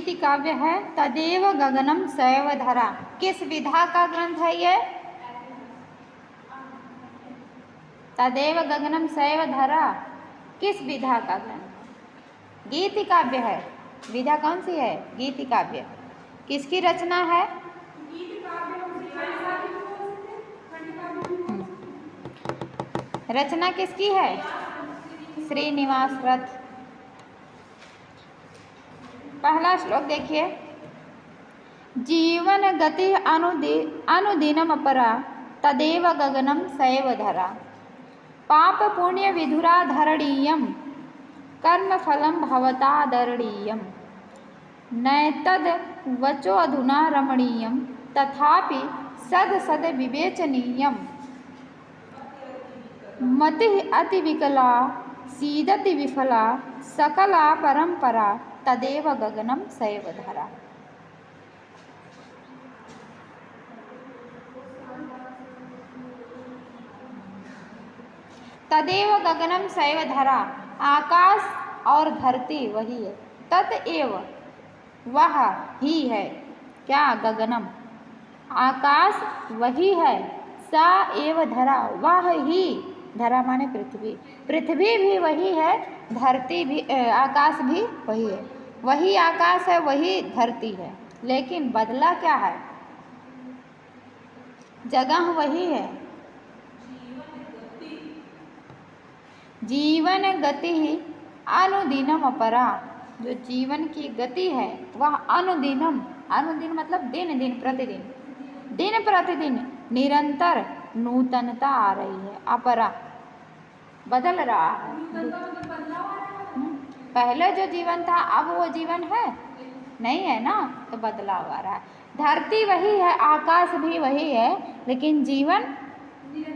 गीति काव्य है। तदेव गगनम सैव धरा, किस विधा का ग्रंथ है ये? तदेव गगनम सैव धरा किस विधा का ग्रंथ? गीति काव्य है। विधा कौन सी है? गीति काव्य। किसकी रचना है? रचना किसकी है? श्रीनिवास रथ। पहला श्लोक देखिए। जीवन गति अनुदिनम अपरा, तदेव गगनम सैव धरा, पाप पुण्य विधुरा धरणीयम, कर्म फलम भवतादरणीयम, नैतद वचो अधुना रमणीयम, तथापि सद सद विवेचनीयम, मति अति विकला सीदति विफला, सकला परंपरा, तदेव गगनम सैव धरा। तदेव गगनम सैव धरा, आकाश और धरती वही है। तदेव वह ही है। क्या? गगनम, आकाश वही है। सा एव धरा, वह ही, धरा माने पृथ्वी, पृथ्वी भी वही है, धरती भी, आकाश भी वही है। वही आकाश है, वही धरती है, लेकिन बदला क्या है? जगह वही है। जीवन गति ही अनुदिनम अपरा, जो जीवन की गति है वह अनुदिनम, अनुदिन मतलब दिन दिन प्रतिदिन, दिन प्रतिदिन निरंतर नूतनता आ रही है। अपरा बदल रहा है। पहले जो जीवन था अब वो जीवन है नहीं है ना, तो बदलाव आ रहा है। धरती वही है, आकाश भी वही है, लेकिन जीवन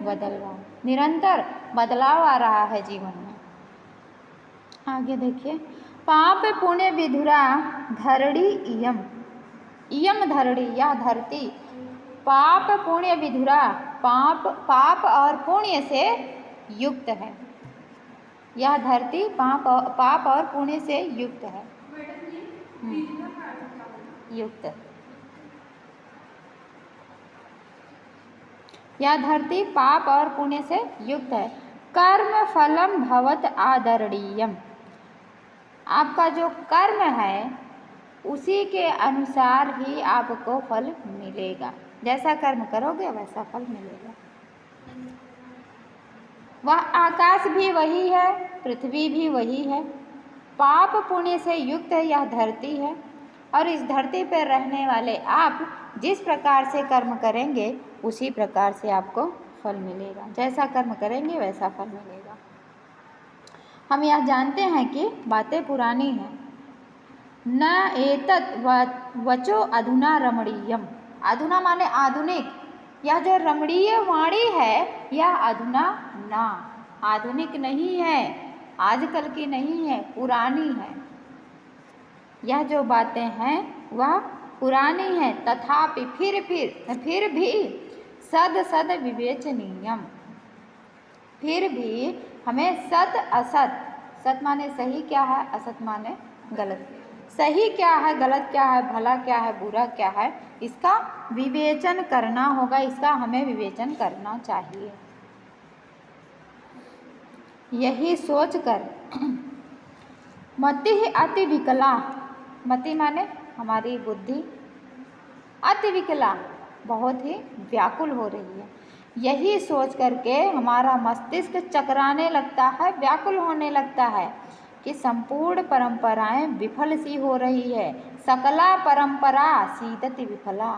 बदल रहा है, निरंतर बदलाव आ रहा है जीवन में। आगे देखिए। पाप पुण्य विधुरा धरणी इयम, इयम धरणी, यह धरती, पाप पुण्य विधुरा, पाप और पुण्य से युक्त है। यह धरती पाप और पुण्य से युक्त है। युक्त, यह धरती पाप और पुण्य से युक्त है। कर्म फलम भवत आदरणीयम, आपका जो कर्म है उसी के अनुसार ही आपको फल मिलेगा। जैसा कर्म करोगे वैसा फल मिलेगा। वह आकाश भी वही है, पृथ्वी भी वही है, पाप पुण्य से युक्त है यह धरती है। और इस धरती पर रहने वाले आप जिस प्रकार से कर्म करेंगे उसी प्रकार से आपको फल मिलेगा। जैसा कर्म करेंगे वैसा फल मिलेगा। हम यह जानते हैं कि बातें पुरानी हैं। न एतत् वचो अधुना रमणीयम, अधुना माने आधुनिक, यह जो रमणीय वाणी है यह अधुना ना, आधुनिक नहीं है, आजकल की नहीं है, पुरानी है। यह जो बातें हैं वह पुरानी है। तथापि फिर भी सद सद विवेचनीयम, फिर भी हमें सत असत, सत माने सही क्या है, असत माने गलत, सही क्या है, गलत क्या है, भला क्या है, बुरा क्या है, इसका विवेचन करना होगा। इसका हमें विवेचन करना चाहिए। यही सोचकर मति अति विकला, मति माने हमारी बुद्धि, अति विकला बहुत ही व्याकुल हो रही है। यही सोच करके हमारा मस्तिष्क चकराने लगता है, व्याकुल होने लगता है कि संपूर्ण परंपराएं विफल सी हो रही है। सकला परंपरा सीदति विफला,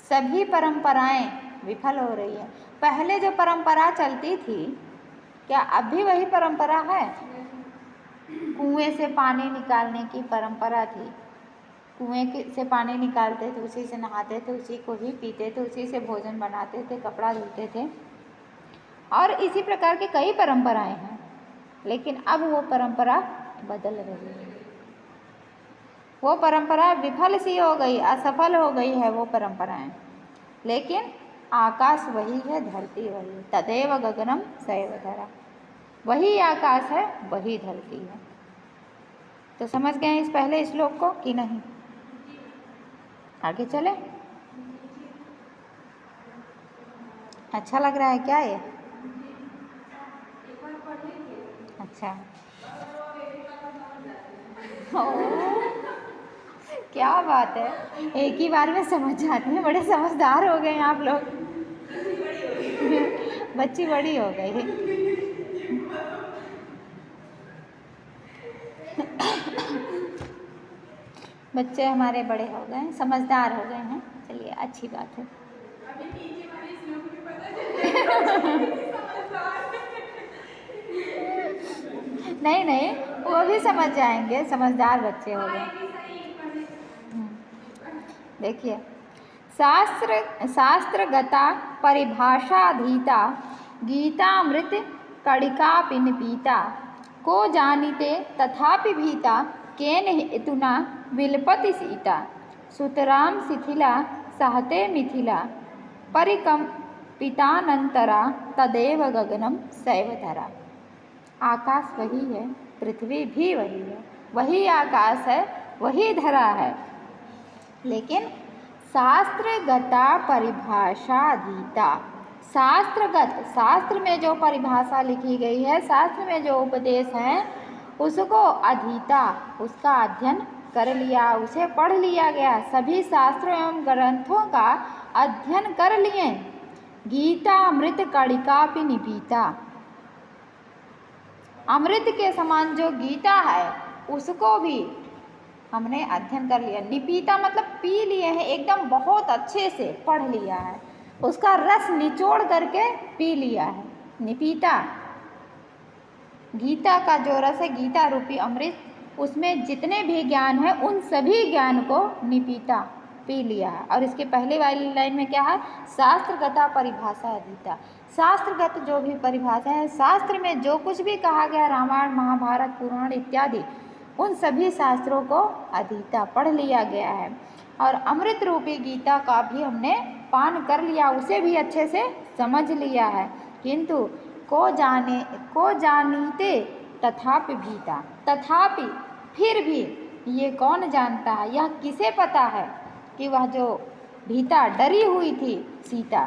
सभी परंपराएं विफल हो रही है। पहले जो परंपरा चलती थी क्या अब भी वही परंपरा है? कुएं से पानी निकालने की परंपरा थी। कुएं से पानी निकालते थे, उसी से नहाते थे, उसी को ही पीते थे, उसी से भोजन बनाते थे, कपड़ा धोते थे, और इसी प्रकार की कई परंपराएं हैं। लेकिन अब वो परंपरा बदल रही है। वो परंपरा विफल सी हो गई, असफल हो गई है वो परंपराएं। लेकिन आकाश वही है, धरती वही है। तदेव गगनम सैव धरा, वही आकाश है, वही धरती है। तो समझ गए इस पहले श्लोक को कि नहीं? आगे चले? अच्छा लग रहा है क्या ये? अच्छा। क्या बात है, एक ही बार में समझ जाते हैं, बड़े समझदार हो गए आप लोग। बच्ची बड़ी हो गई। बच्चे हमारे बड़े हो गए, समझदार हो गए हैं। चलिए अच्छी बात है। नहीं नहीं, वो भी समझ जाएंगे, समझदार बच्चे हो गए। देखिए, शास्त्रगता परिभाषाधीता गीतामृत कणिका पिन पीता को जानीते तथापि भीता केन हेतुना विलपति सीता सुतराम शिथिला सहते मिथिला परिकंपितानंतरा तदेव गगनम सैवधरा। आकाश वही है, पृथ्वी भी वही है, वही आकाश है, वही धरा है, लेकिन शास्त्रगता परिभाषाधीता, शास्त्रगत, शास्त्र में जो परिभाषा लिखी गई है, शास्त्र में जो उपदेश है, उसको अधीता, उसका अध्ययन कर लिया, उसे पढ़ लिया गया, सभी शास्त्रों एवं ग्रंथों का अध्ययन कर लिए। गीता अमृत कणिका भी निपीता, अमृत के समान जो गीता है उसको भी हमने अध्ययन कर लिया। निपीता मतलब पी लिए हैं, एकदम बहुत अच्छे से पढ़ लिया है, उसका रस निचोड़ करके पी लिया है। निपीता, गीता का जो रस है, गीता रूपी अमृत, उसमें जितने भी ज्ञान है उन सभी ज्ञान को निपीता पी लिया है। और इसके पहले वाली लाइन में क्या है? शास्त्रगता परिभाषा अधीता, शास्त्रगत जो भी परिभाषा है, शास्त्र में जो कुछ भी कहा गया, रामायण महाभारत पुराण इत्यादि, उन सभी शास्त्रों को अधीता पढ़ लिया गया है। और अमृत रूपी गीता का भी हमने पान कर लिया, उसे भी अच्छे से समझ लिया है। किंतु को जानीते तथापि भीता, तथापि फिर भी ये कौन जानता है, यह किसे पता है कि वह जो भीता डरी हुई थी सीता,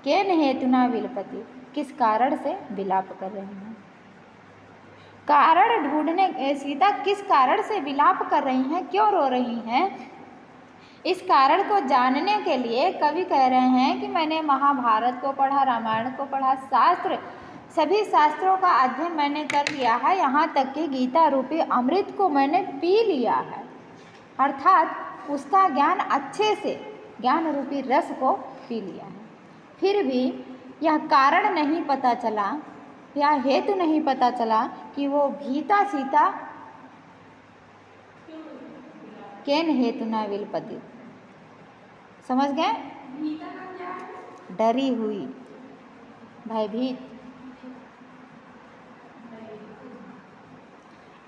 केन हेतुना विलपति, किस कारण से विलाप कर रही हैं। कारण ढूंढने, सीता किस कारण से विलाप कर रही हैं, क्यों रो रही हैं, इस कारण को जानने के लिए कवि कह रहे हैं कि मैंने महाभारत को पढ़ा, रामायण को पढ़ा, शास्त्र, सभी शास्त्रों का अध्ययन मैंने कर लिया है, यहाँ तक कि गीता रूपी अमृत को मैंने पी लिया है, अर्थात उसका ज्ञान अच्छे से, ज्ञान रूपी रस को पी लिया है। फिर भी यह कारण नहीं पता चला, या हेतु नहीं पता चला कि वो भीता सीता केन हेतुना विलपति। समझ गए? डरी हुई, भयभीत,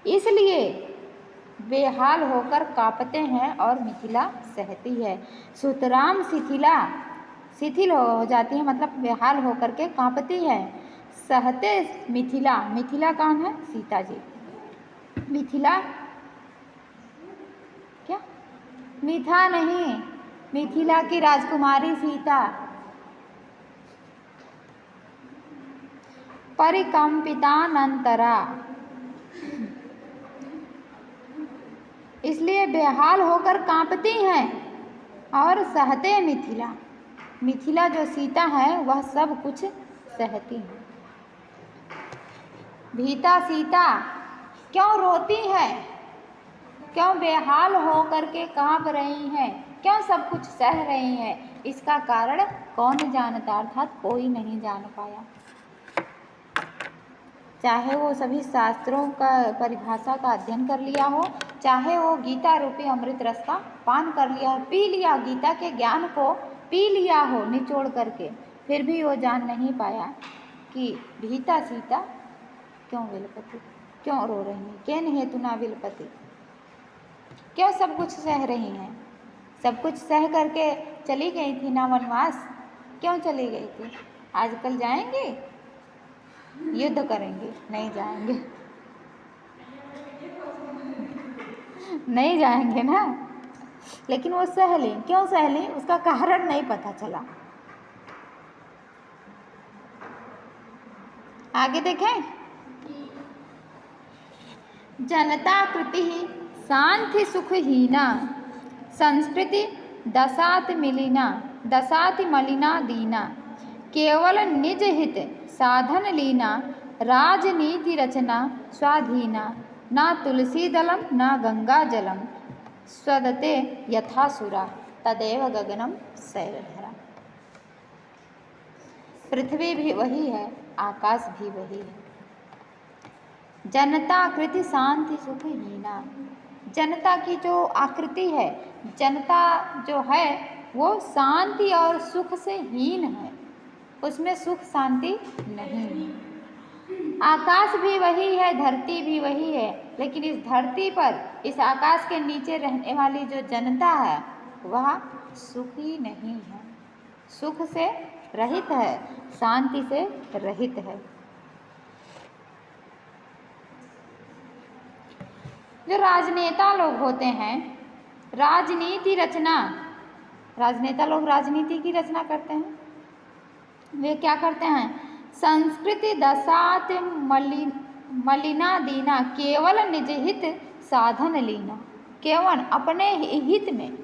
इसलिए बेहाल होकर कांपते हैं और मिथिला सहती है। सुतराम शिथिला, शिथिल हो जाती है, मतलब बेहाल होकर के कांपती है। सहते मिथिला, मिथिला कौन है? सीता जी। मिथिला क्या? मिथा नहीं, मिथिला की राजकुमारी सीता। परिकंपितानंतरा, इसलिए बेहाल होकर कांपती हैं। और सहते मिथिला, मिथिला जो सीता है वह सब कुछ सहती है। भीता सीता क्यों रोती है, क्यों बेहाल हो करके कांप रही हैं, क्यों सब कुछ सह रही हैं, इसका कारण कौन जानता, अर्थात कोई नहीं जान पाया। चाहे वो सभी शास्त्रों का परिभाषा का अध्ययन कर लिया हो, चाहे वो गीता रूपी अमृत रस का पान कर लिया हो, पी लिया, गीता के ज्ञान को पी लिया हो निचोड़ करके, फिर भी वो जान नहीं पाया कि भीता सीता क्यों विलपति, क्यों रो रही हैं, केन हेतुना विलपति, क्यों सब कुछ सह रही हैं। सब कुछ सह करके चली गई थी ना वनवास, क्यों चली गई थी? आजकल जाएंगे युद्ध करेंगे? नहीं जाएंगे। नहीं जाएंगे ना, लेकिन वो सह ली। क्यों सह ली, उसका कारण नहीं पता चला। आगे देखें, जनता कृति शांति सुखहीना संस्कृति दसाति मलिना दीना केवल निज हित साधन लीना राजनीति रचना स्वाधीना ना तुलसी दलम ना गंगा जलम स्वदते यथासुरा तदेव गगनम शैलधरा। पृथ्वी भी वही है, आकाश भी वही है। जनता कृति शांति सुखहीना, जनता की जो आकृति है, जनता जो है वो शांति और सुख से हीन है, उसमें सुख शांति नहीं है। आकाश भी वही है, धरती भी वही है, लेकिन इस धरती पर, इस आकाश के नीचे रहने वाली जो जनता है वह सुखी नहीं है, सुख से रहित है, शांति से रहित है। जो राजनेता लोग होते हैं, राजनीति रचना, राजनेता लोग राजनीति की रचना करते हैं। वे क्या करते हैं, संस्कृति दसात मलिना दीना केवल निज हित साधन लीना, केवल अपने ही हित में,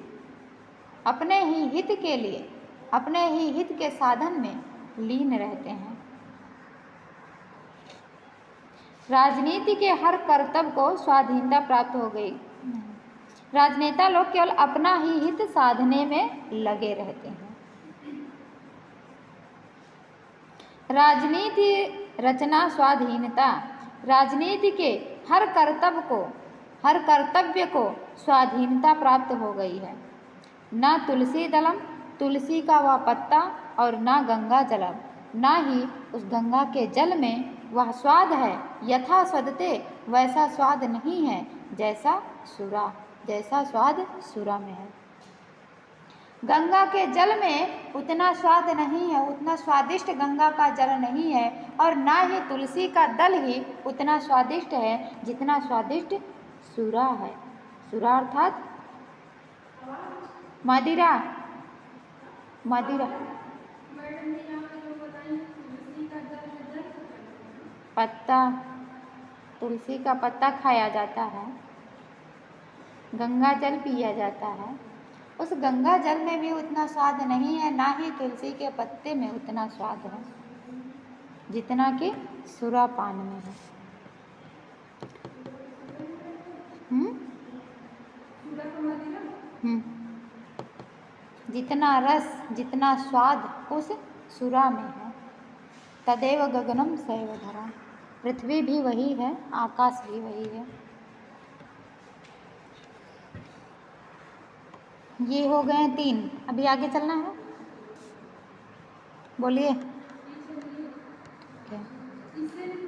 अपने ही हित के लिए, अपने ही हित के साधन में लीन रहते हैं। राजनीति के हर कर्तव्य को स्वाधीनता प्राप्त हो गई। राजनेता लोग केवल अपना ही हित साधने में लगे रहते हैं। राजनीति रचना स्वाधीनता, राजनीति के हर कर्तव्य को स्वाधीनता प्राप्त हो गई है। ना तुलसी दलम, तुलसी का वह पत्ता, और ना गंगा जलम, ना ही उस गंगा के जल में वह स्वाद है। यथा स्वदते, वैसा स्वाद नहीं है जैसा स्वाद सुरा में है। गंगा के जल में उतना स्वाद नहीं है, उतना स्वादिष्ट गंगा का जल नहीं है, और ना ही तुलसी का दल ही उतना स्वादिष्ट है जितना स्वादिष्ट सुरा है। सुरा अर्थात मदिरा, पत्ता, तुलसी का पत्ता खाया जाता है, गंगा जल पिया जाता है। उस गंगा जल में भी उतना स्वाद नहीं है, ना ही तुलसी के पत्ते में उतना स्वाद है जितना कि सुरा पान में है। जितना रस, जितना स्वाद उस सुरा में है। तदेव गगनम शैलधरा, पृथ्वी भी वही है, आकाश भी वही है। ये हो गए 3, अभी आगे चलना है, बोलिए।